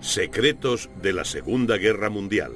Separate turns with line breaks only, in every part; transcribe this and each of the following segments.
Secretos de la Segunda Guerra Mundial.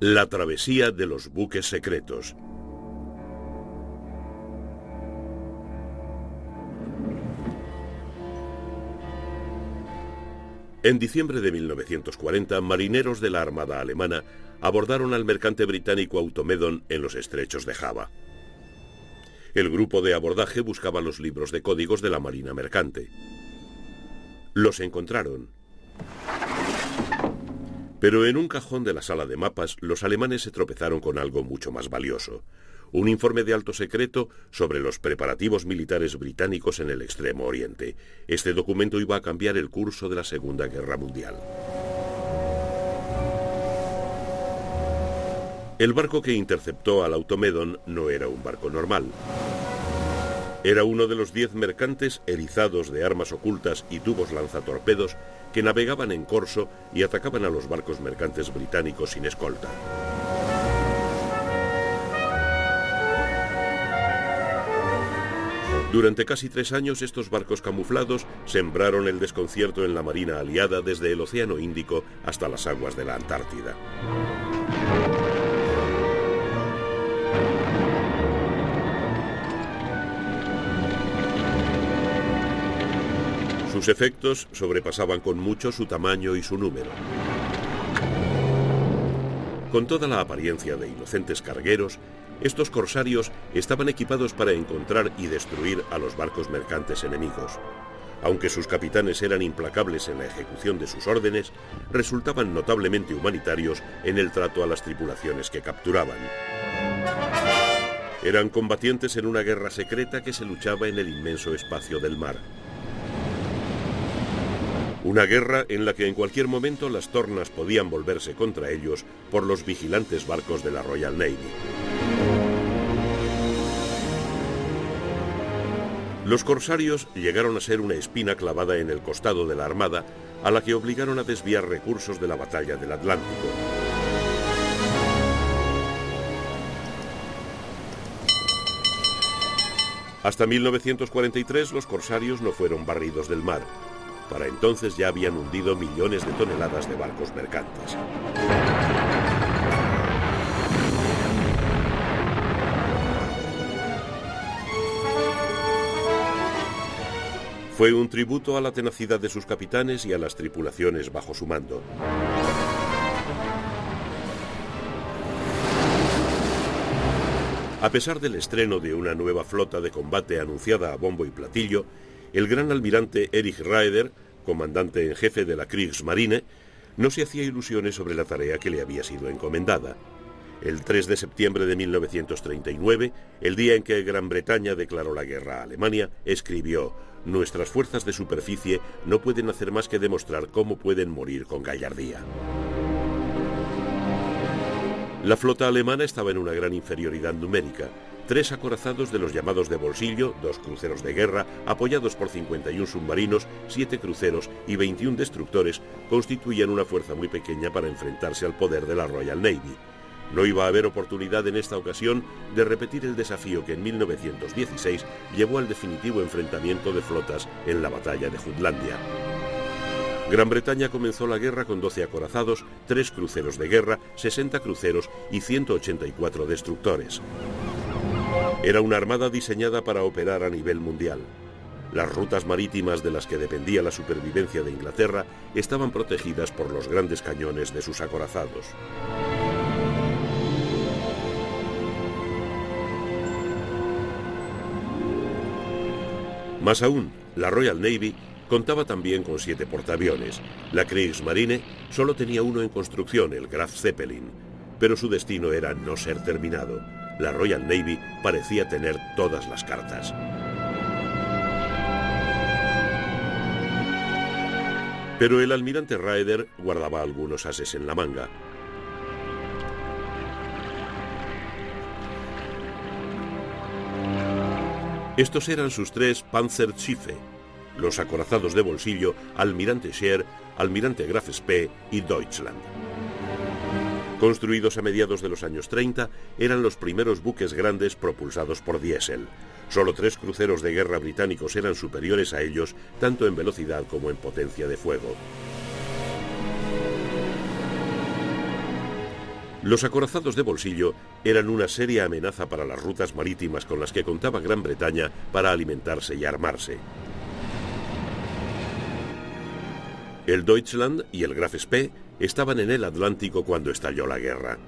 La travesía de los buques secretos. En diciembre de 1940, marineros de la Armada alemana abordaron al mercante británico Automedon en los estrechos de Java. El grupo de abordaje buscaba los libros de códigos de la Marina mercante. Los encontraron. Pero en un cajón de la sala de mapas, los alemanes se tropezaron con algo mucho más valioso: un informe de alto secreto sobre los preparativos militares británicos en el Extremo Oriente. Este documento iba a cambiar el curso de la Segunda Guerra Mundial. El barco que interceptó al Automedon no era un barco normal. Era uno de los 10 mercantes erizados de armas ocultas y tubos lanzatorpedos que navegaban en corso y atacaban a los barcos mercantes británicos sin escolta. Durante casi 3 años, estos barcos camuflados sembraron el desconcierto en la Marina aliada desde el Océano Índico hasta las aguas de la Antártida. Sus efectos sobrepasaban con mucho su tamaño y su número. Con toda la apariencia de inocentes cargueros, estos corsarios estaban equipados para encontrar y destruir a los barcos mercantes enemigos. Aunque sus capitanes eran implacables en la ejecución de sus órdenes, resultaban notablemente humanitarios en el trato a las tripulaciones que capturaban. Eran combatientes en una guerra secreta que se luchaba en el inmenso espacio del mar. Una guerra en la que en cualquier momento las tornas podían volverse contra ellos por los vigilantes barcos de la Royal Navy. Los corsarios llegaron a ser una espina clavada en el costado de la Armada, a la que obligaron a desviar recursos de la batalla del Atlántico. Hasta 1943 los corsarios no fueron barridos del mar. Para entonces ya habían hundido millones de toneladas de barcos mercantes. Fue un tributo a la tenacidad de sus capitanes y a las tripulaciones bajo su mando. A pesar del estreno de una nueva flota de combate anunciada a bombo y platillo, el gran almirante Erich Raeder, comandante en jefe de la Kriegsmarine, no se hacía ilusiones sobre la tarea que le había sido encomendada. El 3 de septiembre de 1939, el día en que Gran Bretaña declaró la guerra a Alemania, escribió: «Nuestras fuerzas de superficie no pueden hacer más que demostrar cómo pueden morir con gallardía». La flota alemana estaba en una gran inferioridad numérica. 3 acorazados de los llamados de bolsillo, 2 cruceros de guerra, apoyados por 51 submarinos, 7 cruceros y 21 destructores, constituían una fuerza muy pequeña para enfrentarse al poder de la Royal Navy. No iba a haber oportunidad en esta ocasión de repetir el desafío que en 1916 llevó al definitivo enfrentamiento de flotas en la batalla de Jutlandia. Gran Bretaña comenzó la guerra con 12 acorazados, 3 cruceros de guerra, 60 cruceros y 184 destructores. Era una armada diseñada para operar a nivel mundial. Las rutas marítimas de las que dependía la supervivencia de Inglaterra estaban protegidas por los grandes cañones de sus acorazados. Más aún, la Royal Navy contaba también con 7 portaaviones. La Kriegsmarine solo tenía uno en construcción, el Graf Zeppelin, pero su destino era no ser terminado. la Royal Navy parecía tener todas las cartas. Pero el almirante Raeder guardaba algunos ases en la manga. Estos eran sus 3 Panzerschiffe, los acorazados de bolsillo Almirante Scheer, Almirante Graf Spee y Deutschland. Construidos a mediados de los años 30, eran los primeros buques grandes propulsados por diésel. Solo 3 cruceros de guerra británicos eran superiores a ellos, tanto en velocidad como en potencia de fuego. Los acorazados de bolsillo eran una seria amenaza para las rutas marítimas con las que contaba Gran Bretaña para alimentarse y armarse. El Deutschland y el Graf Spee estaban en el Atlántico cuando estalló la guerra.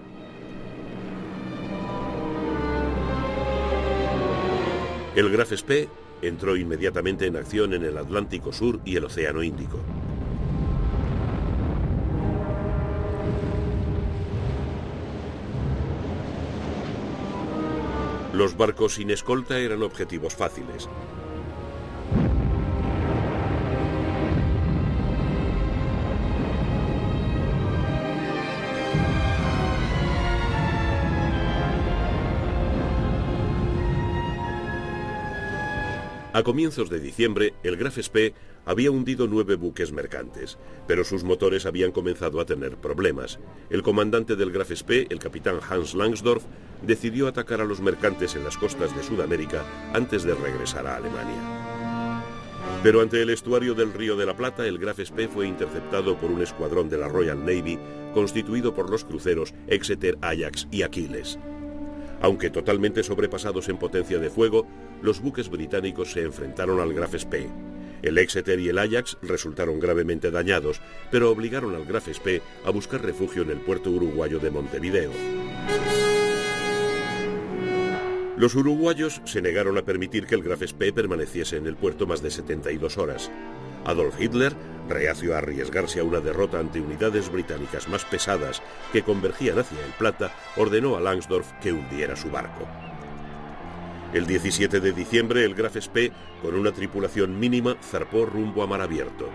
El Graf Spee entró inmediatamente en acción en el Atlántico Sur y el Océano Índico. Los barcos sin escolta eran objetivos fáciles. A comienzos de diciembre, el Graf Spee había hundido 9 buques mercantes, pero sus motores habían comenzado a tener problemas. El comandante del Graf Spee, el capitán Hans Langsdorff, decidió atacar a los mercantes en las costas de Sudamérica antes de regresar a Alemania. Pero ante el estuario del Río de la Plata, el Graf Spee fue interceptado por un escuadrón de la Royal Navy constituido por los cruceros Exeter, Ajax y Achilles. Aunque totalmente sobrepasados en potencia de fuego, los buques británicos se enfrentaron al Graf Spee. El Exeter y el Ajax resultaron gravemente dañados, pero obligaron al Graf Spee a buscar refugio en el puerto uruguayo de Montevideo. Los uruguayos se negaron a permitir que el Graf Spee permaneciese en el puerto más de 72 horas. Adolf Hitler, reacio a arriesgarse a una derrota ante unidades británicas más pesadas que convergían hacia el Plata, ordenó a Langsdorff que hundiera su barco. El 17 de diciembre, el Graf Spee, con una tripulación mínima, zarpó rumbo a mar abierto.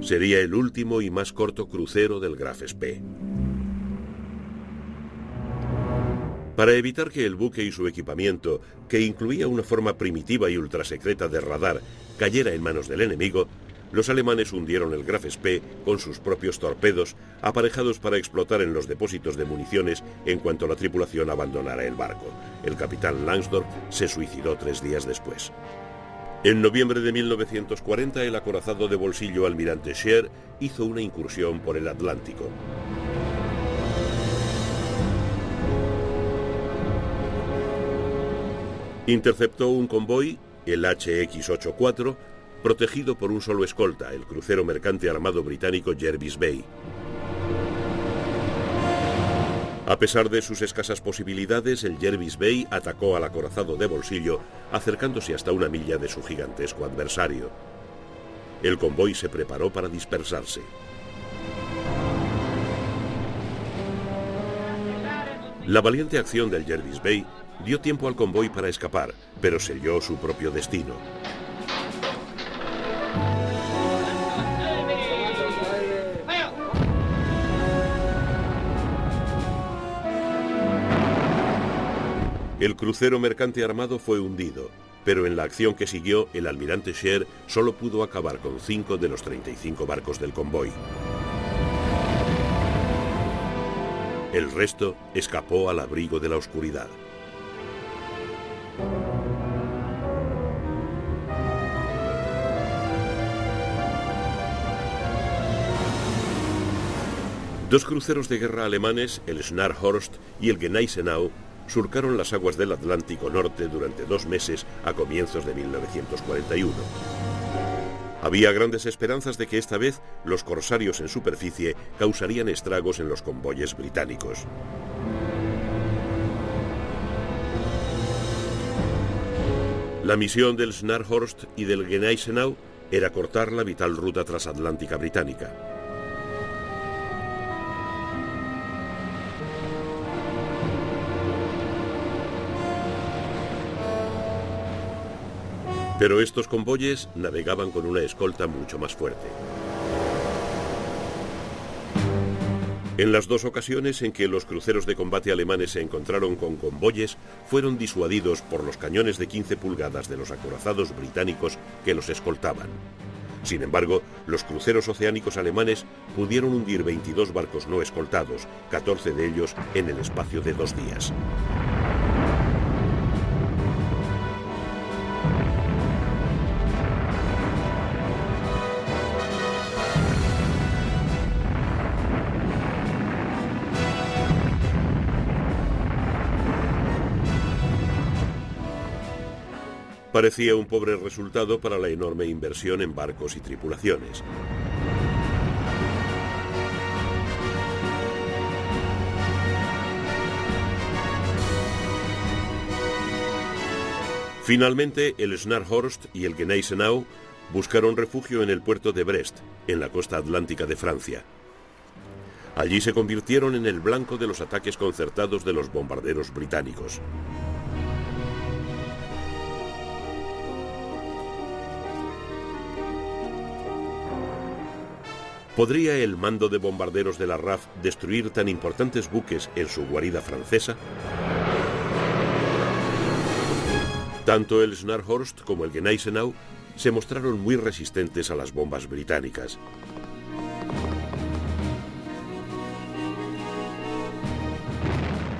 Sería el último y más corto crucero del Graf Spee. Para evitar que el buque y su equipamiento, que incluía una forma primitiva y ultrasecreta de radar, cayera en manos del enemigo, los alemanes hundieron el Graf Spee con sus propios torpedos, aparejados para explotar en los depósitos de municiones en cuanto la tripulación abandonara el barco. El capitán Langsdorff se suicidó 3 días después. En noviembre de 1940, el acorazado de bolsillo Almirante Scheer hizo una incursión por el Atlántico. Interceptó un convoy, el HX-84, protegido por un solo escolta, el crucero mercante armado británico Jervis Bay. A pesar de sus escasas posibilidades, el Jervis Bay atacó al acorazado de bolsillo, acercándose hasta 1 milla de su gigantesco adversario. El convoy se preparó para dispersarse. La valiente acción del Jervis Bay dio tiempo al convoy para escapar, pero selló su propio destino. El crucero mercante armado fue hundido, pero en la acción que siguió, el almirante Scheer solo pudo acabar con 5 de los 35 barcos del convoy. El resto escapó al abrigo de la oscuridad. Dos cruceros de guerra alemanes, el Scharnhorst y el Gneisenau, surcaron las aguas del Atlántico Norte durante 2 meses a comienzos de 1941. Había grandes esperanzas de que esta vez los corsarios en superficie causarían estragos en los convoyes británicos. La misión del Scharnhorst y del Gneisenau era cortar la vital ruta transatlántica británica. Pero estos convoyes navegaban con una escolta mucho más fuerte. En las dos ocasiones en que los cruceros de combate alemanes se encontraron con convoyes, fueron disuadidos por los cañones de 15 pulgadas de los acorazados británicos que los escoltaban. Sin embargo, los cruceros oceánicos alemanes pudieron hundir 22 barcos no escoltados, 14 de ellos en el espacio de 2 días. Parecía un pobre resultado para la enorme inversión en barcos y tripulaciones. Finalmente, el Scharnhorst y el Gneisenau buscaron refugio en el puerto de Brest, en la costa atlántica de Francia. Allí se convirtieron en el blanco de los ataques concertados de los bombarderos británicos. ¿Podría el mando de bombarderos de la RAF destruir tan importantes buques en su guarida francesa? Tanto el Scharnhorst como el Gneisenau se mostraron muy resistentes a las bombas británicas.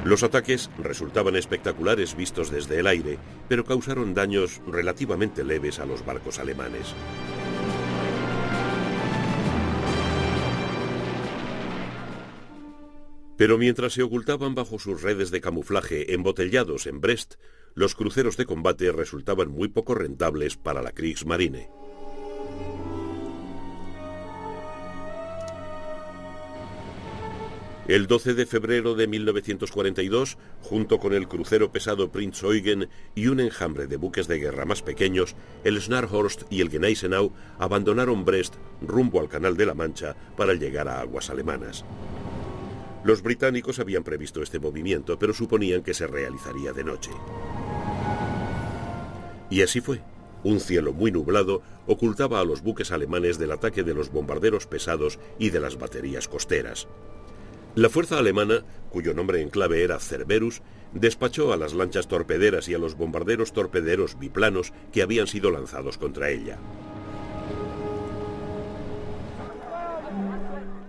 Los ataques resultaban espectaculares vistos desde el aire, pero causaron daños relativamente leves a los barcos alemanes. Pero mientras se ocultaban bajo sus redes de camuflaje embotellados en Brest, los cruceros de combate resultaban muy poco rentables para la Kriegsmarine. El 12 de febrero de 1942, junto con el crucero pesado Prinz Eugen y un enjambre de buques de guerra más pequeños, el Scharnhorst y el Gneisenau abandonaron Brest rumbo al Canal de la Mancha para llegar a aguas alemanas. Los británicos habían previsto este movimiento, pero suponían que se realizaría de noche. Y así fue. Un cielo muy nublado ocultaba a los buques alemanes del ataque de los bombarderos pesados y de las baterías costeras. La fuerza alemana, cuyo nombre en clave era Cerberus, despachó a las lanchas torpederas y a los bombarderos torpederos biplanos que habían sido lanzados contra ella.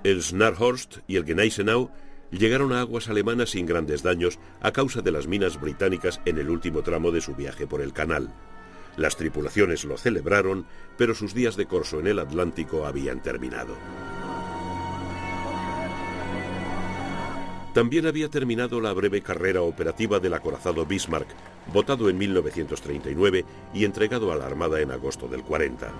El Scharnhorst y el Gneisenau llegaron a aguas alemanas sin grandes daños a causa de las minas británicas en el último tramo de su viaje por el canal. Las tripulaciones lo celebraron, pero sus días de corso en el Atlántico habían terminado. También había terminado la breve carrera operativa del acorazado Bismarck, botado en 1939 y entregado a la Armada en agosto del 40.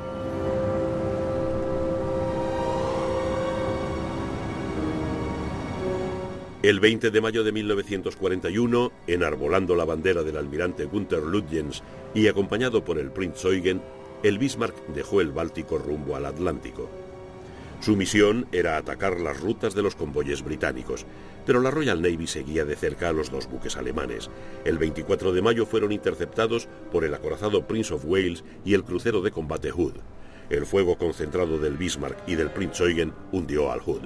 El 20 de mayo de 1941, enarbolando la bandera del almirante Günther Lütjens y acompañado por el Prinz Eugen, el Bismarck dejó el Báltico rumbo al Atlántico. Su misión era atacar las rutas de los convoyes británicos, pero la Royal Navy seguía de cerca a los dos buques alemanes. El 24 de mayo fueron interceptados por el acorazado Prince of Wales y el crucero de combate Hood. El fuego concentrado del Bismarck y del Prinz Eugen hundió al Hood.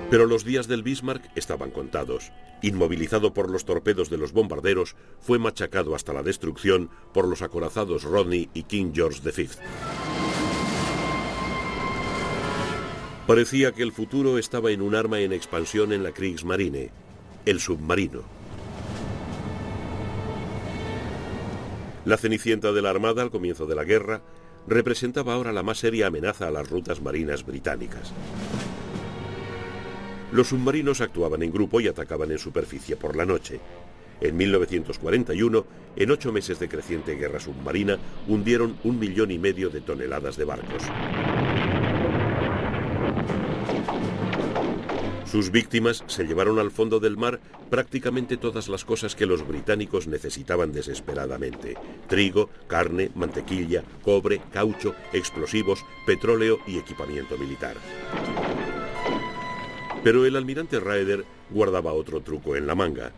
Pero los días del Bismarck estaban contados. Inmovilizado por los torpedos de los bombarderos, fue machacado hasta la destrucción por los acorazados Rodney y King George V. Parecía que el futuro estaba en un arma en expansión en la Kriegsmarine, el submarino. La cenicienta de la Armada al comienzo de la guerra representaba ahora la más seria amenaza a las rutas marinas británicas. Los submarinos actuaban en grupo y atacaban en superficie por la noche. En 1941, en 8 meses de creciente guerra submarina, hundieron 1,5 millones de toneladas de barcos. Sus víctimas se llevaron al fondo del mar prácticamente todas las cosas que los británicos necesitaban desesperadamente: trigo, carne, mantequilla, cobre, caucho, explosivos, petróleo y equipamiento militar. Pero el almirante Raeder guardaba otro truco en la manga.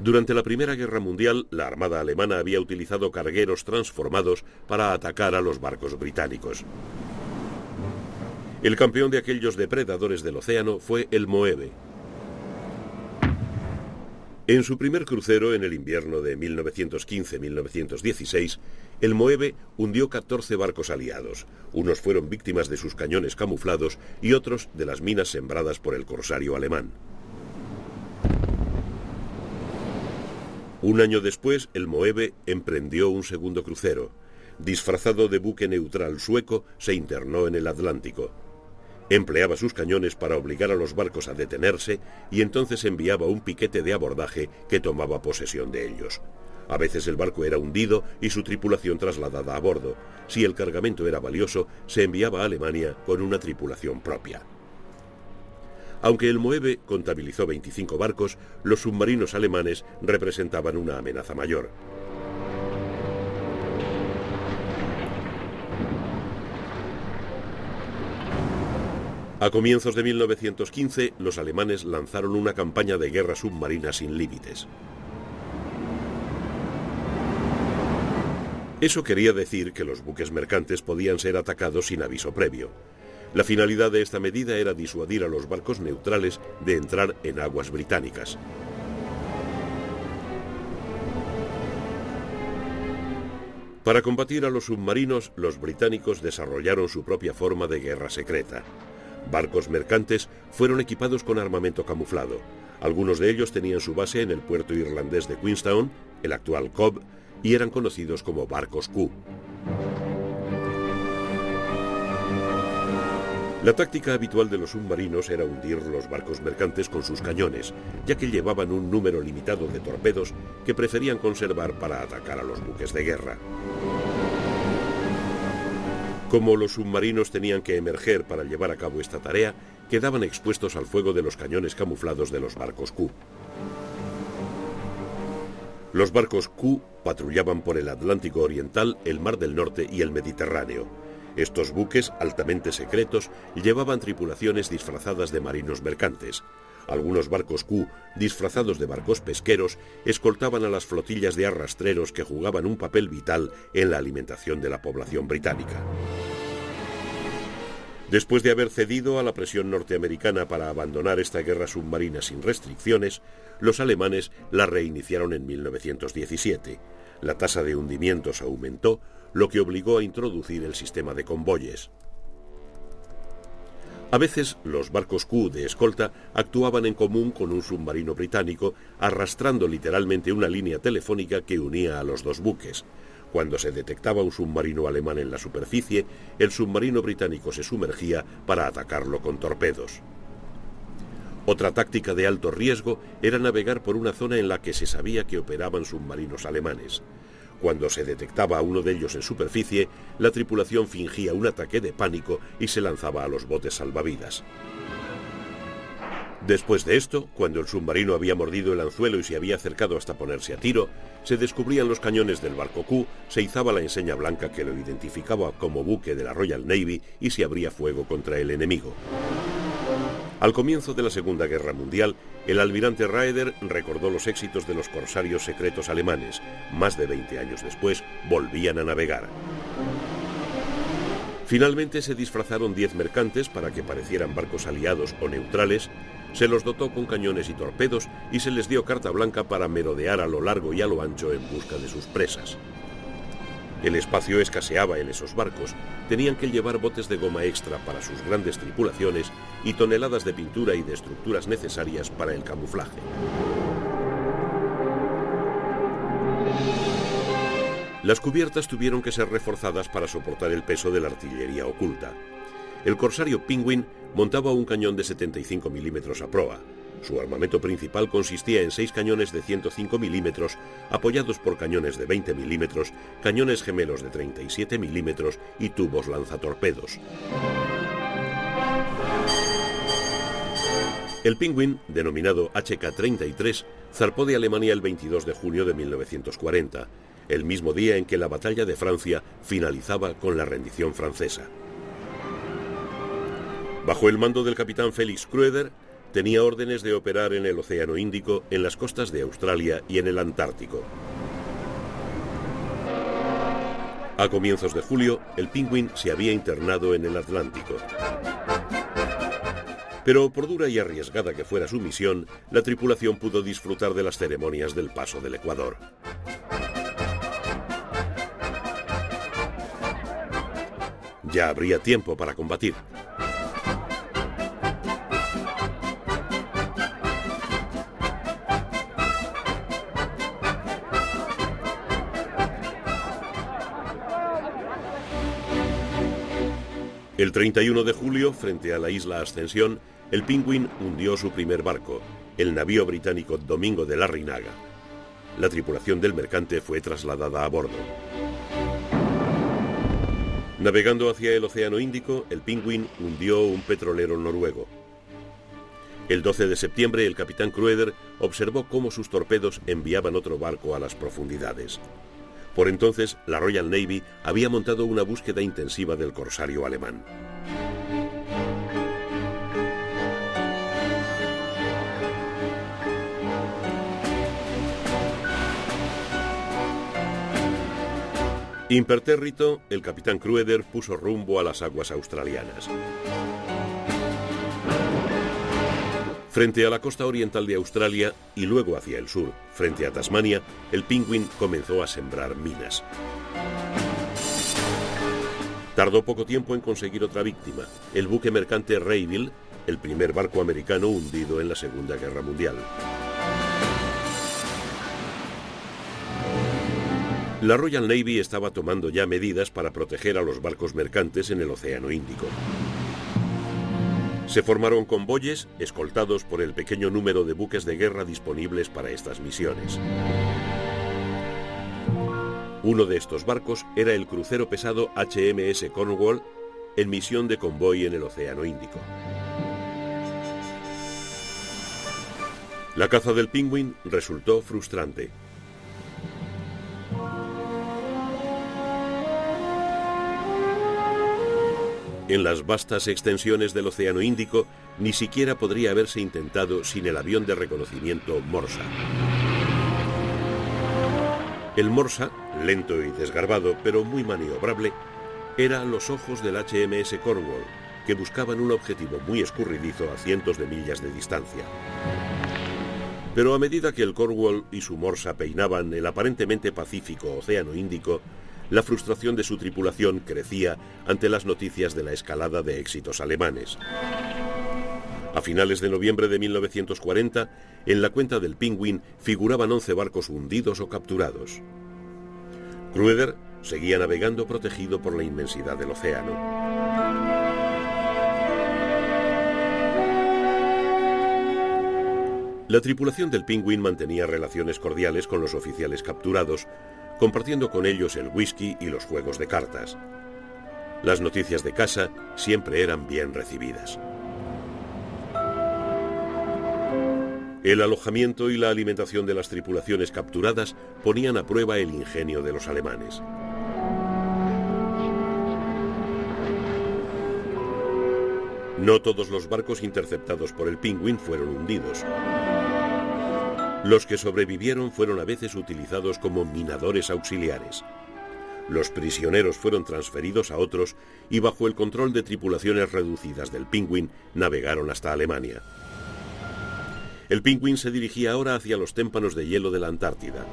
Durante la Primera Guerra Mundial, la Armada alemana había utilizado cargueros transformados para atacar a los barcos británicos. El campeón de aquellos depredadores del océano fue el Moeve. En su primer crucero, en el invierno de 1915-1916, el Moeve hundió 14 barcos aliados. Unos fueron víctimas de sus cañones camuflados y otros de las minas sembradas por el corsario alemán. Un año después, el Moeve emprendió un segundo crucero. Disfrazado de buque neutral sueco, se internó en el Atlántico. Empleaba sus cañones para obligar a los barcos a detenerse y entonces enviaba un piquete de abordaje que tomaba posesión de ellos. A veces el barco era hundido y su tripulación trasladada a bordo. Si el cargamento era valioso, se enviaba a Alemania con una tripulación propia. Aunque el Moeve contabilizó 25 barcos, los submarinos alemanes representaban una amenaza mayor. A comienzos de 1915, los alemanes lanzaron una campaña de guerra submarina sin límites. Eso quería decir que los buques mercantes podían ser atacados sin aviso previo. La finalidad de esta medida era disuadir a los barcos neutrales de entrar en aguas británicas. Para combatir a los submarinos, los británicos desarrollaron su propia forma de guerra secreta. Barcos mercantes fueron equipados con armamento camuflado. Algunos de ellos tenían su base en el puerto irlandés de Queenstown, el actual Cobh, y eran conocidos como barcos Q. La táctica habitual de los submarinos era hundir los barcos mercantes con sus cañones, ya que llevaban un número limitado de torpedos que preferían conservar para atacar a los buques de guerra. Como los submarinos tenían que emerger para llevar a cabo esta tarea, quedaban expuestos al fuego de los cañones camuflados de los barcos Q. Los barcos Q patrullaban por el Atlántico Oriental, el Mar del Norte y el Mediterráneo. Estos buques, altamente secretos, llevaban tripulaciones disfrazadas de marinos mercantes. Algunos barcos Q, disfrazados de barcos pesqueros, escoltaban a las flotillas de arrastreros que jugaban un papel vital en la alimentación de la población británica. Después de haber cedido a la presión norteamericana para abandonar esta guerra submarina sin restricciones, los alemanes la reiniciaron en 1917. La tasa de hundimientos aumentó, lo que obligó a introducir el sistema de convoyes. A veces, los barcos Q de escolta actuaban en común con un submarino británico, arrastrando literalmente una línea telefónica que unía a los dos buques. Cuando se detectaba un submarino alemán en la superficie, el submarino británico se sumergía para atacarlo con torpedos. Otra táctica de alto riesgo era navegar por una zona en la que se sabía que operaban submarinos alemanes. Cuando se detectaba a uno de ellos en superficie, la tripulación fingía un ataque de pánico y se lanzaba a los botes salvavidas. Después de esto, cuando el submarino había mordido el anzuelo y se había acercado hasta ponerse a tiro, se descubrían los cañones del barco Q, se izaba la enseña blanca que lo identificaba como buque de la Royal Navy y se abría fuego contra el enemigo. Al comienzo de la Segunda Guerra Mundial, el almirante Raeder recordó los éxitos de los corsarios secretos alemanes. Más de 20 años después, volvían a navegar. Finalmente se disfrazaron 10 mercantes para que parecieran barcos aliados o neutrales, se los dotó con cañones y torpedos y se les dio carta blanca para merodear a lo largo y a lo ancho en busca de sus presas. El espacio escaseaba en esos barcos, tenían que llevar botes de goma extra para sus grandes tripulaciones y toneladas de pintura y de estructuras necesarias para el camuflaje. Las cubiertas tuvieron que ser reforzadas para soportar el peso de la artillería oculta. El corsario Penguin montaba un cañón de 75 milímetros a proa. Su armamento principal consistía en 6 cañones de 105 milímetros, apoyados por cañones de 20 milímetros, cañones gemelos de 37 milímetros y tubos lanzatorpedos. El Penguin, denominado HK-33, zarpó de Alemania el 22 de junio de 1940, el mismo día en que la batalla de Francia finalizaba con la rendición francesa. Bajo el mando del capitán Félix Kröder, tenía órdenes de operar en el Océano Índico, en las costas de Australia y en el Antártico. A comienzos de julio, el Penguin se había internado en el Atlántico. Pero por dura y arriesgada que fuera su misión, la tripulación pudo disfrutar de las ceremonias del paso del Ecuador. Ya habría tiempo para combatir. El 31 de julio, frente a la isla Ascensión, el Penguin hundió su primer barco, el navío británico Domingo de Larrinaga. La tripulación del mercante fue trasladada a bordo. Navegando hacia el Océano Índico, el Penguin hundió un petrolero noruego. El 12 de septiembre, el capitán Crueder observó cómo sus torpedos enviaban otro barco a las profundidades. Por entonces, la Royal Navy había montado una búsqueda intensiva del corsario alemán. Impertérrito, el capitán Crueder puso rumbo a las aguas australianas. Frente a la costa oriental de Australia y luego hacia el sur, frente a Tasmania, el Penguin comenzó a sembrar minas. Tardó poco tiempo en conseguir otra víctima, el buque mercante Rayville, el primer barco americano hundido en la Segunda Guerra Mundial. La Royal Navy estaba tomando ya medidas para proteger a los barcos mercantes en el Océano Índico. Se formaron convoyes escoltados por el pequeño número de buques de guerra disponibles para estas misiones. Uno de estos barcos era el crucero pesado HMS Cornwall, en misión de convoy en el Océano Índico. La caza del Penguin resultó frustrante. En las vastas extensiones del Océano Índico, ni siquiera podría haberse intentado sin el avión de reconocimiento Morsa. El Morsa, lento y desgarbado, pero muy maniobrable, era los ojos del HMS Cornwall, que buscaban un objetivo muy escurridizo a cientos de millas de distancia. Pero a medida que el Cornwall y su Morsa peinaban el aparentemente pacífico Océano Índico, la frustración de su tripulación crecía ante las noticias de la escalada de éxitos alemanes. A finales de noviembre de 1940, en la cuenta del Penguin figuraban 11 barcos hundidos o capturados. Crueder seguía navegando protegido por la inmensidad del océano. La tripulación del Penguin mantenía relaciones cordiales con los oficiales capturados, compartiendo con ellos el whisky y los juegos de cartas. Las noticias de casa siempre eran bien recibidas. El alojamiento y la alimentación de las tripulaciones capturadas ponían a prueba el ingenio de los alemanes. No todos los barcos interceptados por el Penguin fueron hundidos. Los que sobrevivieron fueron a veces utilizados como minadores auxiliares. Los prisioneros fueron transferidos a otros y bajo el control de tripulaciones reducidas del Penguin navegaron hasta Alemania. El Penguin se dirigía ahora hacia los témpanos de hielo de la Antártida.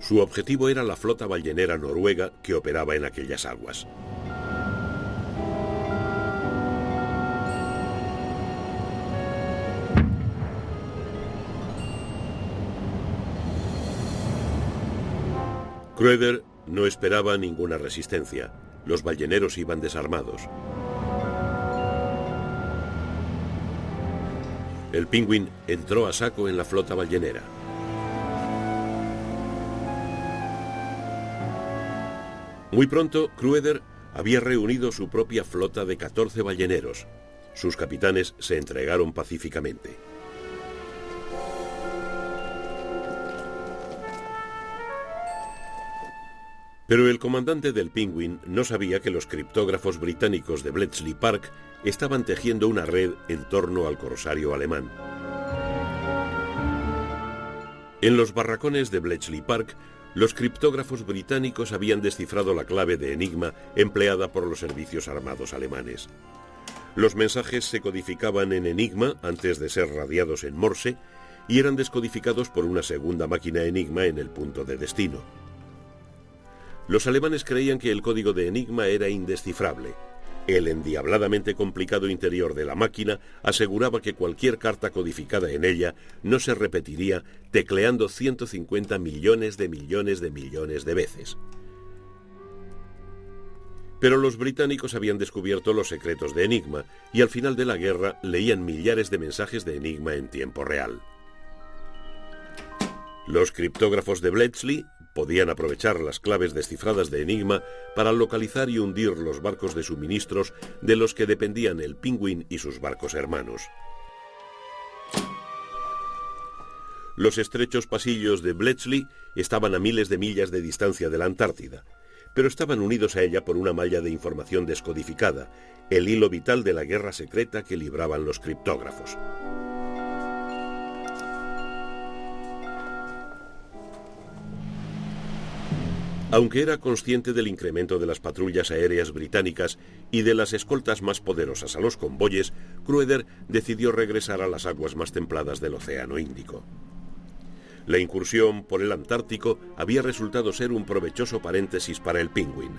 Su objetivo era la flota ballenera noruega que operaba en aquellas aguas. Crueder no esperaba ninguna resistencia. Los balleneros iban desarmados. El Penguin entró a saco en la flota ballenera. Muy pronto, Crueder había reunido su propia flota de 14 balleneros. Sus capitanes se entregaron pacíficamente. Pero el comandante del Penguin no sabía que los criptógrafos británicos de Bletchley Park estaban tejiendo una red en torno al corsario alemán. En los barracones de Bletchley Park, los criptógrafos británicos habían descifrado la clave de enigma empleada por los servicios armados alemanes. Los mensajes se codificaban en enigma antes de ser radiados en Morse y eran descodificados por una segunda máquina enigma en el punto de destino. Los alemanes creían que el código de enigma era indescifrable. El endiabladamente complicado interior de la máquina aseguraba que cualquier carta codificada en ella no se repetiría tecleando 150 millones de veces. Pero los británicos habían descubierto los secretos de enigma y al final de la guerra leían millares de mensajes de enigma en tiempo real. Los criptógrafos de Bletchley podían aprovechar las claves descifradas de enigma para localizar y hundir los barcos de suministros de los que dependían el Penguin y sus barcos hermanos. Los estrechos pasillos de Bletchley estaban a miles de millas de distancia de la Antártida, pero estaban unidos a ella por una malla de información descodificada, el hilo vital de la guerra secreta que libraban los criptógrafos. Aunque era consciente del incremento de las patrullas aéreas británicas y de las escoltas más poderosas a los convoyes, Crueder decidió regresar a las aguas más templadas del Océano Índico. La incursión por el Antártico había resultado ser un provechoso paréntesis para el Penguin.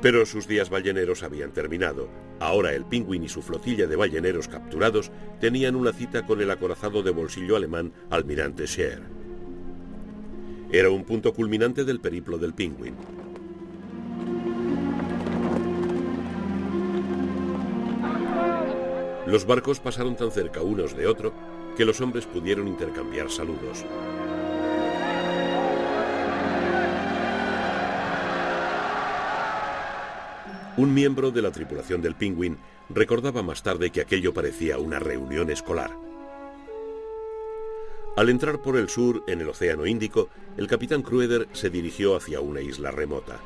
Pero sus días balleneros habían terminado. Ahora el Penguin y su flotilla de balleneros capturados tenían una cita con el acorazado de bolsillo alemán Almirante Scheer. Era un punto culminante del periplo del Penguin. Los barcos pasaron tan cerca unos de otro que los hombres pudieron intercambiar saludos. Un miembro de la tripulación del Penguin recordaba más tarde que aquello parecía una reunión escolar. Al entrar por el sur, en el Océano Índico, el capitán Crueder se dirigió hacia una isla remota.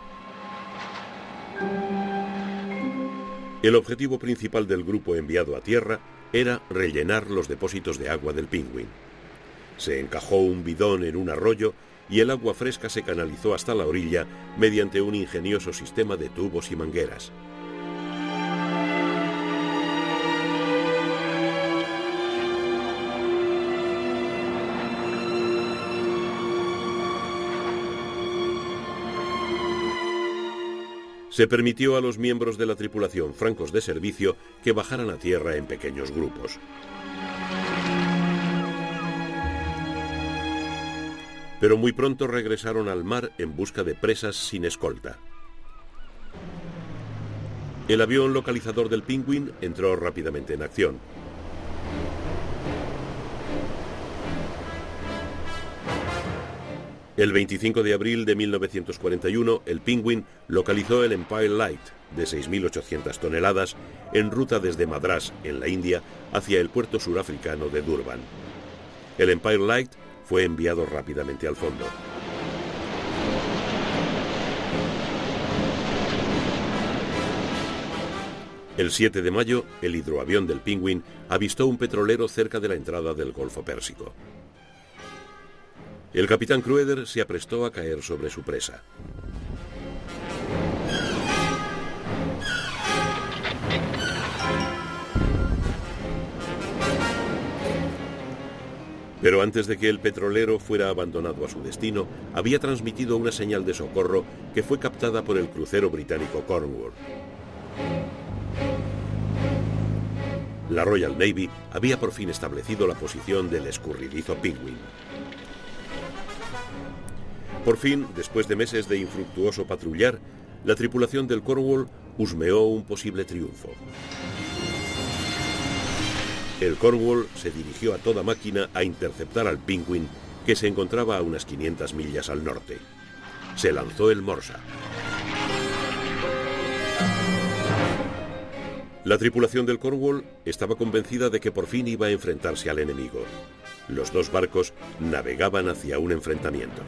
El objetivo principal del grupo enviado a tierra era rellenar los depósitos de agua del Penguin. Se encajó un bidón en un arroyo y el agua fresca se canalizó hasta la orilla mediante un ingenioso sistema de tubos y mangueras. Se permitió a los miembros de la tripulación francos de servicio que bajaran a tierra en pequeños grupos. Pero muy pronto regresaron al mar en busca de presas sin escolta. El avión localizador del Penguin entró rápidamente en acción. El 25 de abril de 1941, el Penguin localizó el Empire Light, de 6.800 toneladas, en ruta desde Madrás, en la India, hacia el puerto surafricano de Durban. El Empire Light fue enviado rápidamente al fondo. El 7 de mayo, el hidroavión del Penguin avistó un petrolero cerca de la entrada del Golfo Pérsico. El capitán Crueder se aprestó a caer sobre su presa. Pero antes de que el petrolero fuera abandonado a su destino, había transmitido una señal de socorro que fue captada por el crucero británico Cornwall. La Royal Navy había por fin establecido la posición del escurridizo Penguin. Por fin, después de meses de infructuoso patrullar, la tripulación del Cornwall husmeó un posible triunfo. El Cornwall se dirigió a toda máquina a interceptar al Penguin, que se encontraba a unas 500 millas al norte. Se lanzó el Morsa. La tripulación del Cornwall estaba convencida de que por fin iba a enfrentarse al enemigo. Los dos barcos navegaban hacia un enfrentamiento.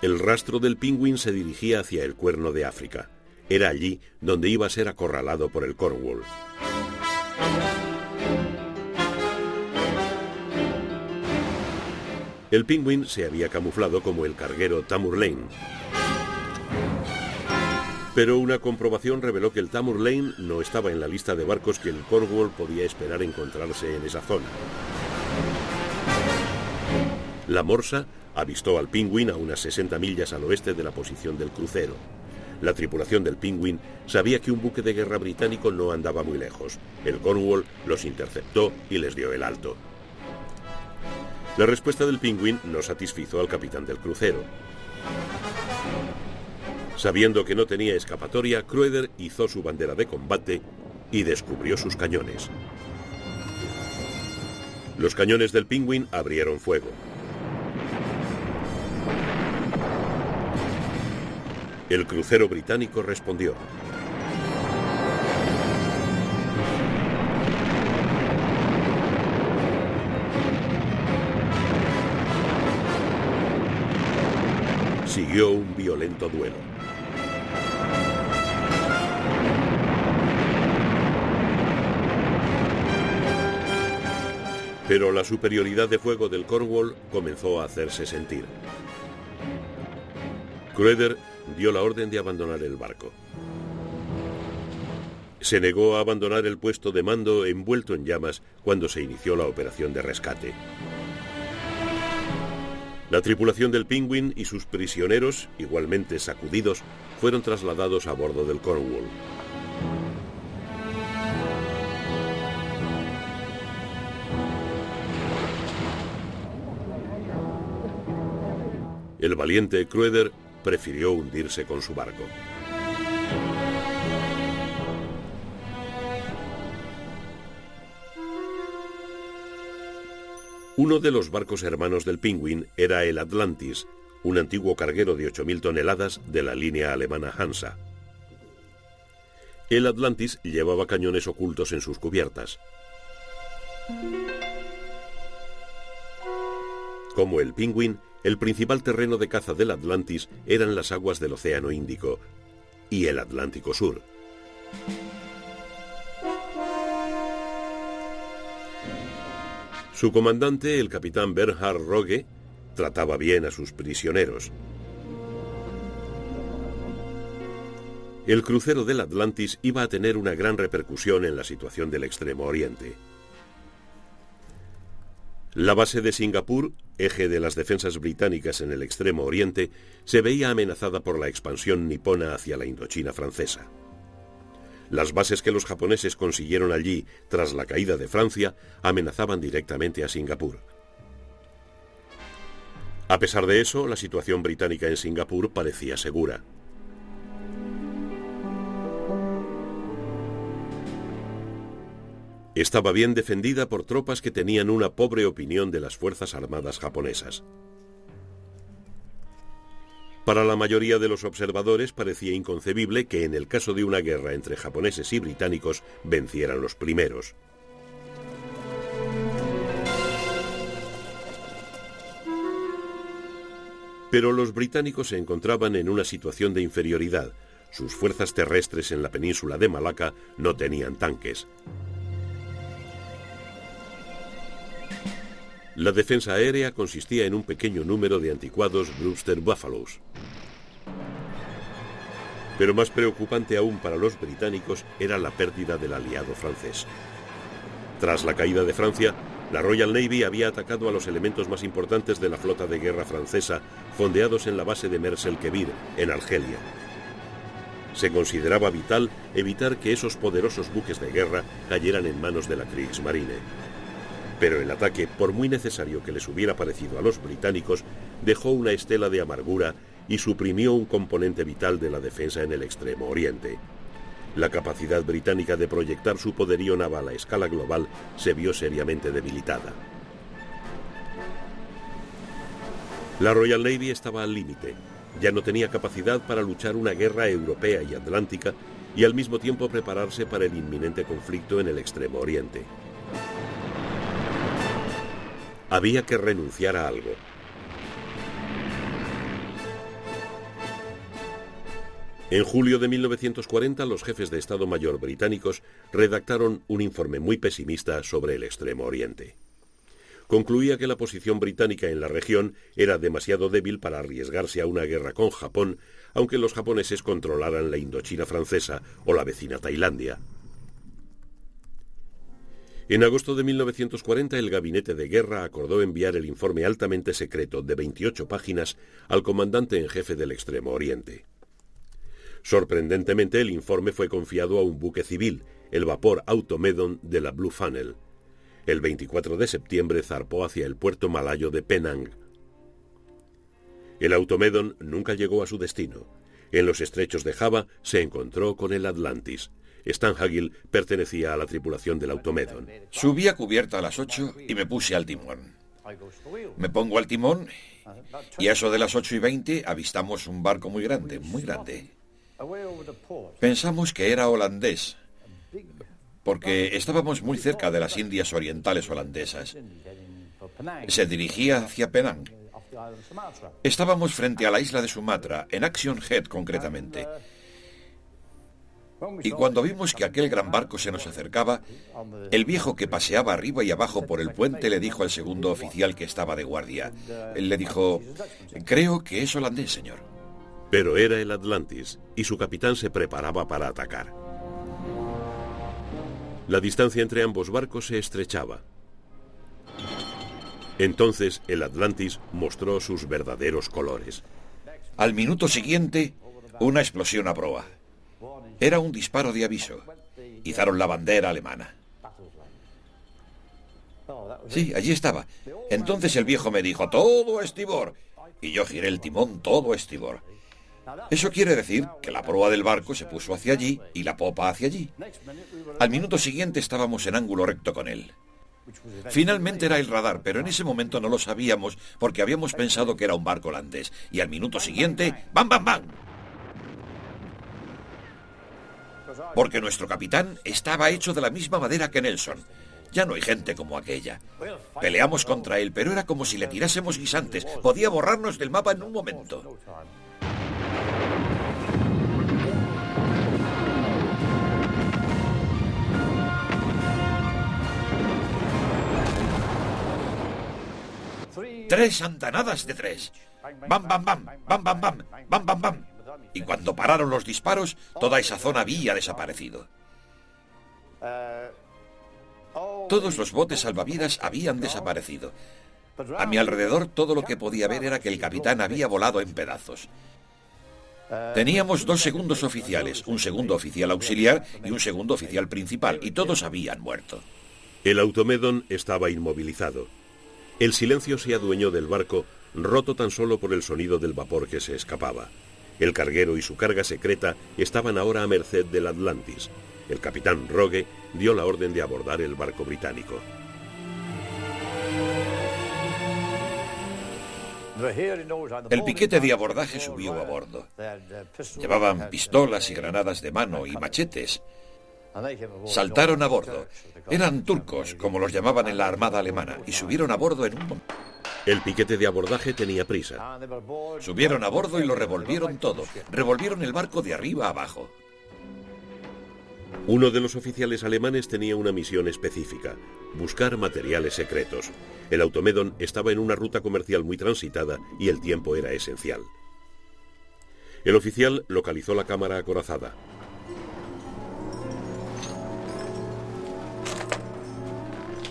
El rastro del Penguin se dirigía hacia el Cuerno de África. Era allí donde iba a ser acorralado por el Cornwall. El Penguin se había camuflado como el carguero Tamerlane. Pero una comprobación reveló que el Tamerlane no estaba en la lista de barcos que el Cornwall podía esperar encontrarse en esa zona. La Morsa avistó al Penguin a unas 60 millas al oeste de la posición del crucero. La tripulación del Penguin sabía que un buque de guerra británico no andaba muy lejos. El Cornwall los interceptó y les dio el alto. La respuesta del Penguin no satisfizo al capitán del crucero. Sabiendo que no tenía escapatoria, Crueder izó su bandera de combate y descubrió sus cañones. Los cañones del Penguin abrieron fuego. El crucero británico respondió. Siguió un violento duelo. Pero la superioridad de fuego del Cornwall comenzó a hacerse sentir. Crueder dio la orden de abandonar el barco. Se negó a abandonar el puesto de mando envuelto en llamas cuando se inició la operación de rescate. La tripulación del Penguin y sus prisioneros, igualmente sacudidos, fueron trasladados a bordo del Cornwall. El valiente Crueder prefirió hundirse con su barco. Uno de los barcos hermanos del Penguin era el Atlantis, un antiguo carguero de 8.000 toneladas de la línea alemana Hansa. El Atlantis llevaba cañones ocultos en sus cubiertas. Como el Penguin, el principal terreno de caza del Atlantis eran las aguas del Océano Índico y el Atlántico Sur. Su comandante, el capitán Bernhard Rogge, trataba bien a sus prisioneros. El crucero del Atlantis iba a tener una gran repercusión en la situación del Extremo Oriente. La base de Singapur, eje de las defensas británicas en el Extremo Oriente, se veía amenazada por la expansión nipona hacia la Indochina francesa. Las bases que los japoneses consiguieron allí tras la caída de Francia amenazaban directamente a Singapur. A pesar de eso, la situación británica en Singapur parecía segura. Estaba bien defendida por tropas que tenían una pobre opinión de las fuerzas armadas japonesas. Para la mayoría de los observadores parecía inconcebible que en el caso de una guerra entre japoneses y británicos vencieran los primeros. Pero los británicos se encontraban en una situación de inferioridad. Sus fuerzas terrestres en la península de Malaca no tenían tanques. La defensa aérea consistía en un pequeño número de anticuados Brewster Buffalos. Pero más preocupante aún para los británicos era la pérdida del aliado francés. Tras la caída de Francia, la Royal Navy había atacado a los elementos más importantes de la flota de guerra francesa, fondeados en la base de Mers el-Kebir, en Argelia. Se consideraba vital evitar que esos poderosos buques de guerra cayeran en manos de la Kriegsmarine. Pero el ataque, por muy necesario que les hubiera parecido a los británicos, dejó una estela de amargura y suprimió un componente vital de la defensa en el Extremo Oriente. La capacidad británica de proyectar su poderío naval a escala global se vio seriamente debilitada. La Royal Navy estaba al límite. Ya no tenía capacidad para luchar una guerra europea y atlántica y al mismo tiempo prepararse para el inminente conflicto en el Extremo Oriente. Había que renunciar a algo. En julio de 1940, los jefes de Estado Mayor británicos redactaron un informe muy pesimista sobre el Extremo Oriente. Concluía que la posición británica en la región era demasiado débil para arriesgarse a una guerra con Japón, aunque los japoneses controlaran la Indochina francesa o la vecina Tailandia. En agosto de 1940, el Gabinete de Guerra acordó enviar el informe altamente secreto de 28 páginas al comandante en jefe del Extremo Oriente. Sorprendentemente, el informe fue confiado a un buque civil, el vapor Automedon de la Blue Funnel. El 24 de septiembre zarpó hacia el puerto malayo de Penang. El Automedon nunca llegó a su destino. En los estrechos de Java se encontró con el Atlantis. Stan Hagill pertenecía a la tripulación del Automedon.
Subí a cubierta a las 8 y me puse al timón. Me pongo al timón y a eso de las 8:20 avistamos un barco muy grande, muy grande. Pensamos que era holandés, porque estábamos muy cerca de las Indias Orientales holandesas. Se dirigía hacia Penang. Estábamos frente a la isla de Sumatra, en Action Head concretamente. Y cuando vimos que aquel gran barco se nos acercaba, el viejo que paseaba arriba y abajo por el puente le dijo al segundo oficial que estaba de guardia. Él le dijo: creo que es holandés, señor.
Pero era el Atlantis, y su capitán se preparaba para atacar. La distancia entre ambos barcos se estrechaba. Entonces el Atlantis mostró sus verdaderos colores.
Al minuto siguiente, una explosión a proa. Era un disparo de aviso. Izaron la bandera alemana. Sí, allí estaba. Entonces el viejo me dijo: todo a estribor. Y yo giré el timón todo a estribor. Eso quiere decir que la proa del barco se puso hacia allí y la popa hacia allí. Al minuto siguiente estábamos en ángulo recto con él. Finalmente era el radar, pero en ese momento no lo sabíamos porque habíamos pensado que era un barco holandés. Y al minuto siguiente, ¡bam, bam, bam! Porque nuestro capitán estaba hecho de la misma madera que Nelson. Ya no hay gente como aquella. Peleamos contra él, pero era como si le tirásemos guisantes. Podía borrarnos del mapa en un momento. Tres andanadas de tres. Bam, bam, bam, bam, bam, bam, bam, bam, bam. Y cuando pararon los disparos, toda esa zona había desaparecido. Todos los botes salvavidas habían desaparecido. A mi alrededor todo lo que podía ver era que el capitán había volado en pedazos. Teníamos 2 segundos oficiales, un segundo oficial auxiliar y un segundo oficial principal, y todos habían muerto.
El Automedon estaba inmovilizado. El silencio se adueñó del barco, roto tan solo por el sonido del vapor que se escapaba. El carguero y su carga secreta estaban ahora a merced del Atlantis. El capitán Rogue dio la orden de abordar el barco británico.
El piquete de abordaje subió a bordo. Llevaban pistolas y granadas de mano y machetes. Saltaron a bordo. Eran turcos, como los llamaban en la armada alemana, y subieron a bordo en un momento.
El piquete de abordaje tenía prisa.
Subieron a bordo y lo revolvieron todo. Revolvieron el barco de arriba a abajo.
Uno de los oficiales alemanes tenía una misión específica: buscar materiales secretos. El Automedon estaba en una ruta comercial muy transitada y el tiempo era esencial. El oficial localizó la cámara acorazada.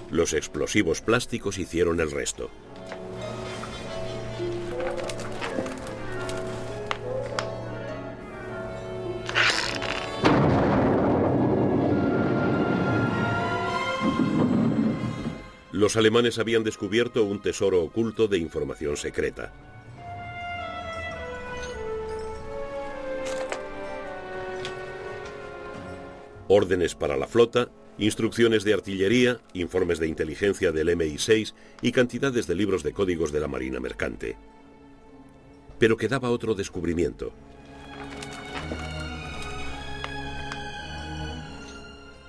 Los explosivos plásticos hicieron el resto. Los alemanes habían descubierto un tesoro oculto de información secreta. Órdenes para la flota, instrucciones de artillería, informes de inteligencia del MI6 y cantidades de libros de códigos de la Marina Mercante. Pero quedaba otro descubrimiento.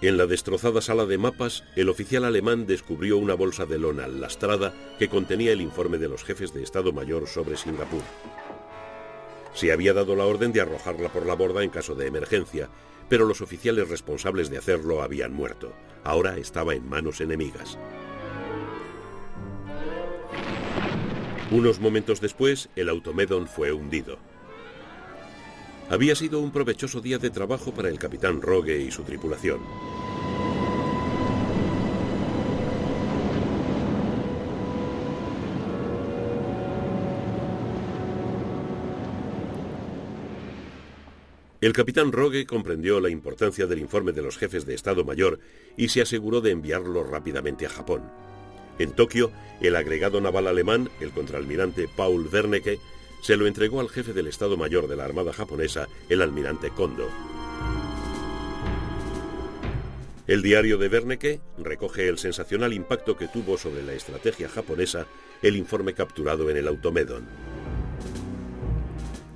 En la destrozada sala de mapas, el oficial alemán descubrió una bolsa de lona lastrada que contenía el informe de los jefes de Estado Mayor sobre Singapur. Se había dado la orden de arrojarla por la borda en caso de emergencia, pero los oficiales responsables de hacerlo habían muerto. Ahora estaba en manos enemigas. Unos momentos después, el Automedon fue hundido. Había sido un provechoso día de trabajo para el capitán Rogue y su tripulación. El capitán Rogue comprendió la importancia del informe de los jefes de Estado Mayor y se aseguró de enviarlo rápidamente a Japón. En Tokio, el agregado naval alemán, el contraalmirante Paul Wernicke, se lo entregó al jefe del Estado Mayor de la Armada japonesa, el almirante Kondo. El diario de Wernicke recoge el sensacional impacto que tuvo sobre la estrategia japonesa el informe capturado en el Automedon.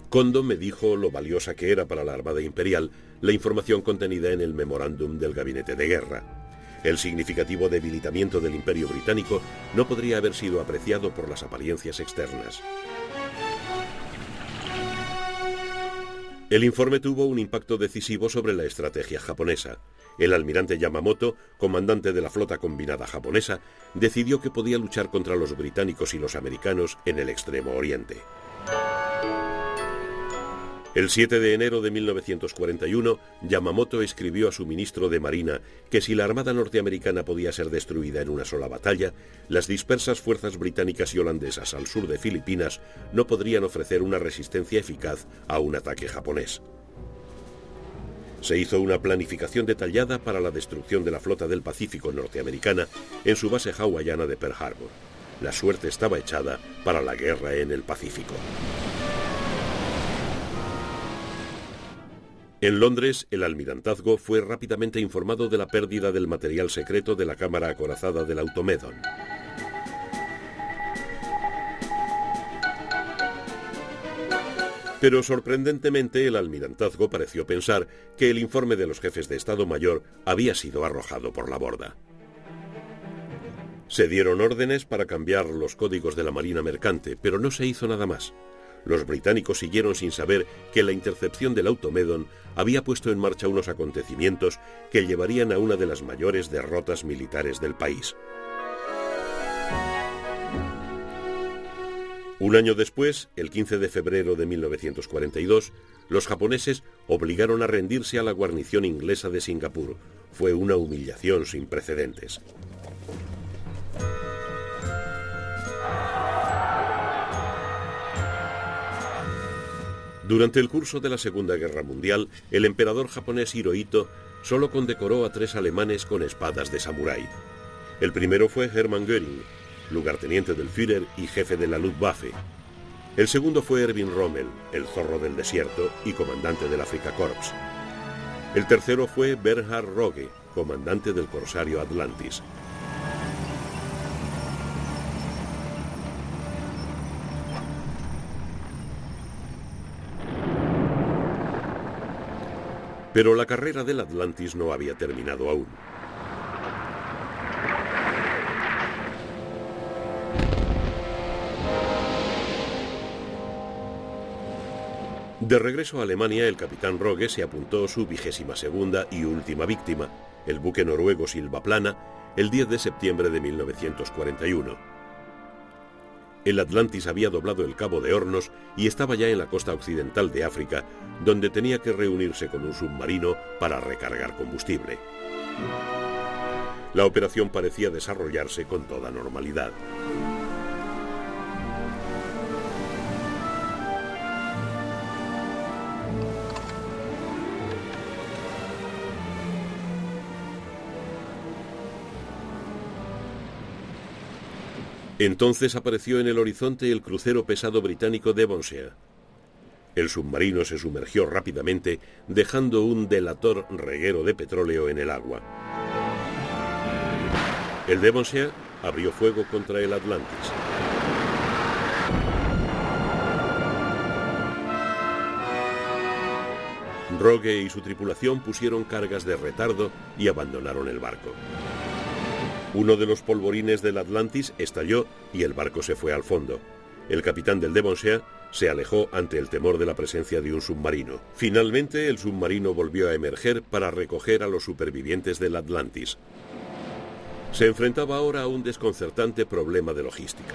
Kondo me dijo lo valiosa que era para la Armada Imperial la información contenida en el memorándum del Gabinete de Guerra. El significativo debilitamiento del Imperio Británico no podría haber sido apreciado por las apariencias externas. El informe tuvo un impacto decisivo sobre la estrategia japonesa. El almirante Yamamoto, comandante de la flota combinada japonesa, decidió que podía luchar contra los británicos y los americanos en el Extremo Oriente. El 7 de enero de 1941, Yamamoto escribió a su ministro de Marina que si la armada norteamericana podía ser destruida en una sola batalla, las dispersas fuerzas británicas y holandesas al sur de Filipinas no podrían ofrecer una resistencia eficaz a un ataque japonés. Se hizo una planificación detallada para la destrucción de la flota del Pacífico norteamericana en su base hawaiana de Pearl Harbor. La suerte estaba echada para la guerra en el Pacífico. En Londres, el almirantazgo fue rápidamente informado de la pérdida del material secreto de la cámara acorazada del Automedon. Pero sorprendentemente el almirantazgo pareció pensar que el informe de los jefes de Estado Mayor había sido arrojado por la borda. Se dieron órdenes para cambiar los códigos de la Marina Mercante, pero no se hizo nada más. Los británicos siguieron sin saber que la intercepción del Automedon había puesto en marcha unos acontecimientos que llevarían a una de las mayores derrotas militares del país. Un año después, el 15 de febrero de 1942, los japoneses obligaron a rendirse a la guarnición inglesa de Singapur. Fue una humillación sin precedentes. Durante el curso de la Segunda Guerra Mundial, el emperador japonés Hirohito solo condecoró a 3 alemanes con espadas de samurái. El primero fue Hermann Göring, lugarteniente del Führer y jefe de la Luftwaffe. El segundo fue Erwin Rommel, el zorro del desierto y comandante del Afrika Korps. El tercero fue Bernhard Rogge, comandante del corsario Atlantis. Pero la carrera del Atlantis no había terminado aún. De regreso a Alemania, el capitán Rogge se apuntó su 22ª y última víctima, el buque noruego Silvaplana, el 10 de septiembre de 1941. El Atlantis había doblado el Cabo de Hornos y estaba ya en la costa occidental de África, donde tenía que reunirse con un submarino para recargar combustible. La operación parecía desarrollarse con toda normalidad. Entonces apareció en el horizonte el crucero pesado británico Devonshire. El submarino se sumergió rápidamente, dejando un delator reguero de petróleo en el agua. El Devonshire abrió fuego contra el Atlantis. Rogge y su tripulación pusieron cargas de retardo y abandonaron el barco. Uno de los polvorines del Atlantis estalló y el barco se fue al fondo. El capitán del Devonshire se alejó ante el temor de la presencia de un submarino. Finalmente, el submarino volvió a emerger para recoger a los supervivientes del Atlantis. Se enfrentaba ahora a un desconcertante problema de logística.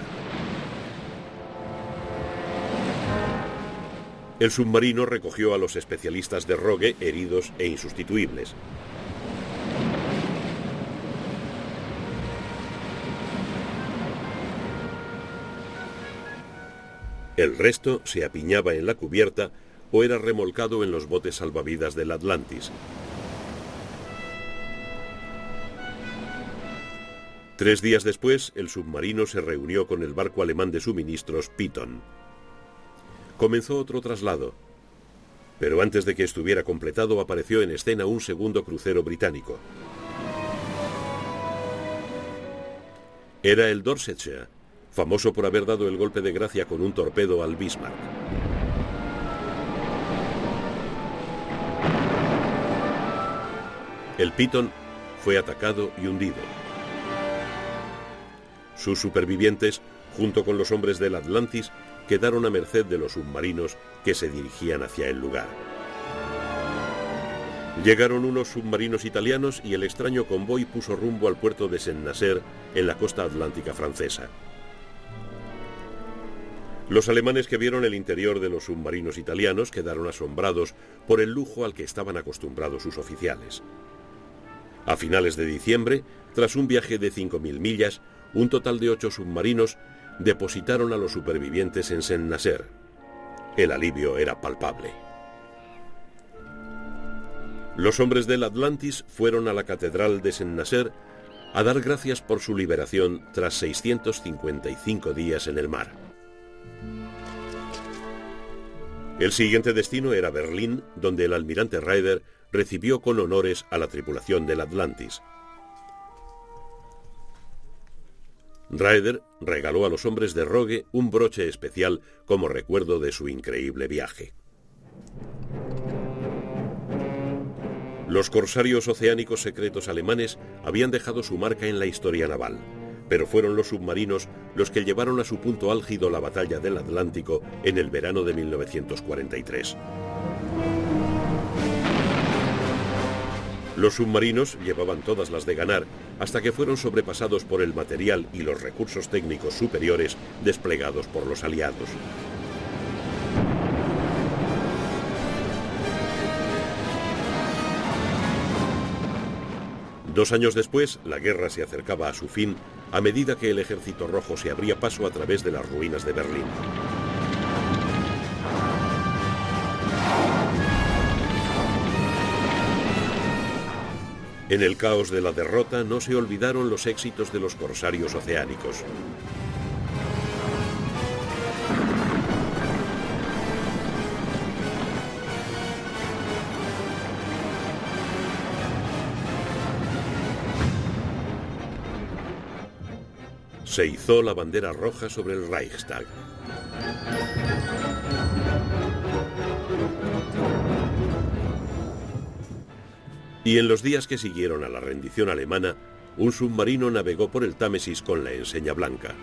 El submarino recogió a los especialistas de Rogue heridos e insustituibles. El resto se apiñaba en la cubierta o era remolcado en los botes salvavidas del Atlantis. 3 días después, el submarino se reunió con el barco alemán de suministros Python. Comenzó otro traslado, pero antes de que estuviera completado apareció en escena un segundo crucero británico. Era el Dorsetshire, famoso por haber dado el golpe de gracia con un torpedo al Bismarck. El Python fue atacado y hundido. Sus supervivientes, junto con los hombres del Atlantis, quedaron a merced de los submarinos que se dirigían hacia el lugar. Llegaron unos submarinos italianos y el extraño convoy puso rumbo al puerto de Saint-Nazaire, en la costa atlántica francesa. Los alemanes que vieron el interior de los submarinos italianos quedaron asombrados por el lujo al que estaban acostumbrados sus oficiales. A finales de diciembre, tras un viaje de 5.000 millas, un total de 8 submarinos depositaron a los supervivientes en Saint-Nazaire. El alivio era palpable. Los hombres del Atlantis fueron a la catedral de Saint-Nazaire a dar gracias por su liberación tras 655 días en el mar. El siguiente destino era Berlín, donde el almirante Raeder recibió con honores a la tripulación del Atlantis. Raeder regaló a los hombres de Rogue un broche especial como recuerdo de su increíble viaje. Los corsarios oceánicos secretos alemanes habían dejado su marca en la historia naval, pero fueron los submarinos los que llevaron a su punto álgido la batalla del Atlántico en el verano de 1943. Los submarinos llevaban todas las de ganar hasta que fueron sobrepasados por el material y los recursos técnicos superiores desplegados por los aliados. Dos años después, la guerra se acercaba a su fin a medida que el Ejército Rojo se abría paso a través de las ruinas de Berlín. En el caos de la derrota no se olvidaron los éxitos de los corsarios oceánicos. Se izó la bandera roja sobre el Reichstag. Y en los días que siguieron a la rendición alemana, un submarino navegó por el Támesis con la enseña blanca.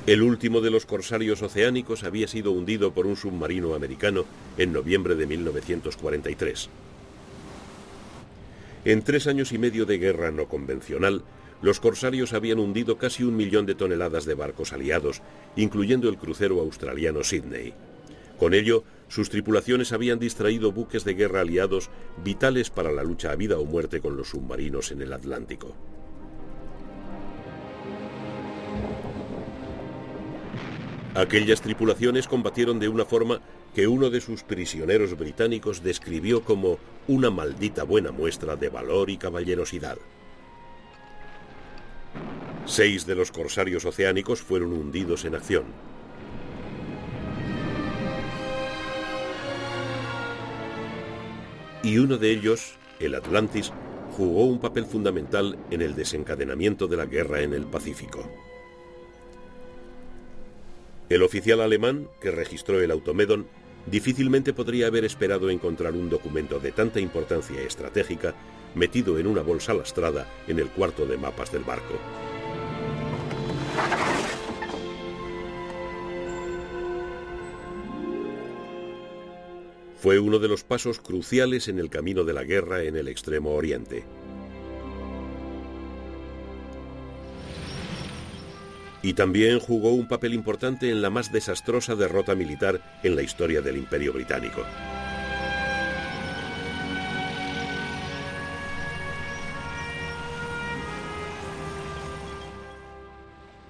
El último de los corsarios oceánicos había sido hundido por un submarino americano en noviembre de 1943. En 3 años y medio de guerra no convencional, los corsarios habían hundido casi 1 millón de toneladas de barcos aliados, incluyendo el crucero australiano Sydney. Con ello, sus tripulaciones habían distraído buques de guerra aliados vitales para la lucha a vida o muerte con los submarinos en el Atlántico. Aquellas tripulaciones combatieron de una forma que uno de sus prisioneros británicos describió como una maldita buena muestra de valor y caballerosidad. 6 de los corsarios oceánicos fueron hundidos en acción. Y uno de ellos, el Atlantis, jugó un papel fundamental en el desencadenamiento de la guerra en el Pacífico. El oficial alemán que registró el Automedon difícilmente podría haber esperado encontrar un documento de tanta importancia estratégica metido en una bolsa lastrada en el cuarto de mapas del barco. Fue uno de los pasos cruciales en el camino de la guerra en el Extremo Oriente. Y también jugó un papel importante en la más desastrosa derrota militar en la historia del Imperio Británico.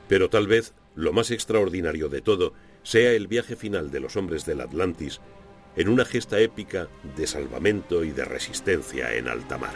Pero tal vez lo más extraordinario de todo sea el viaje final de los hombres del Atlantis en una gesta épica de salvamento y de resistencia en alta mar.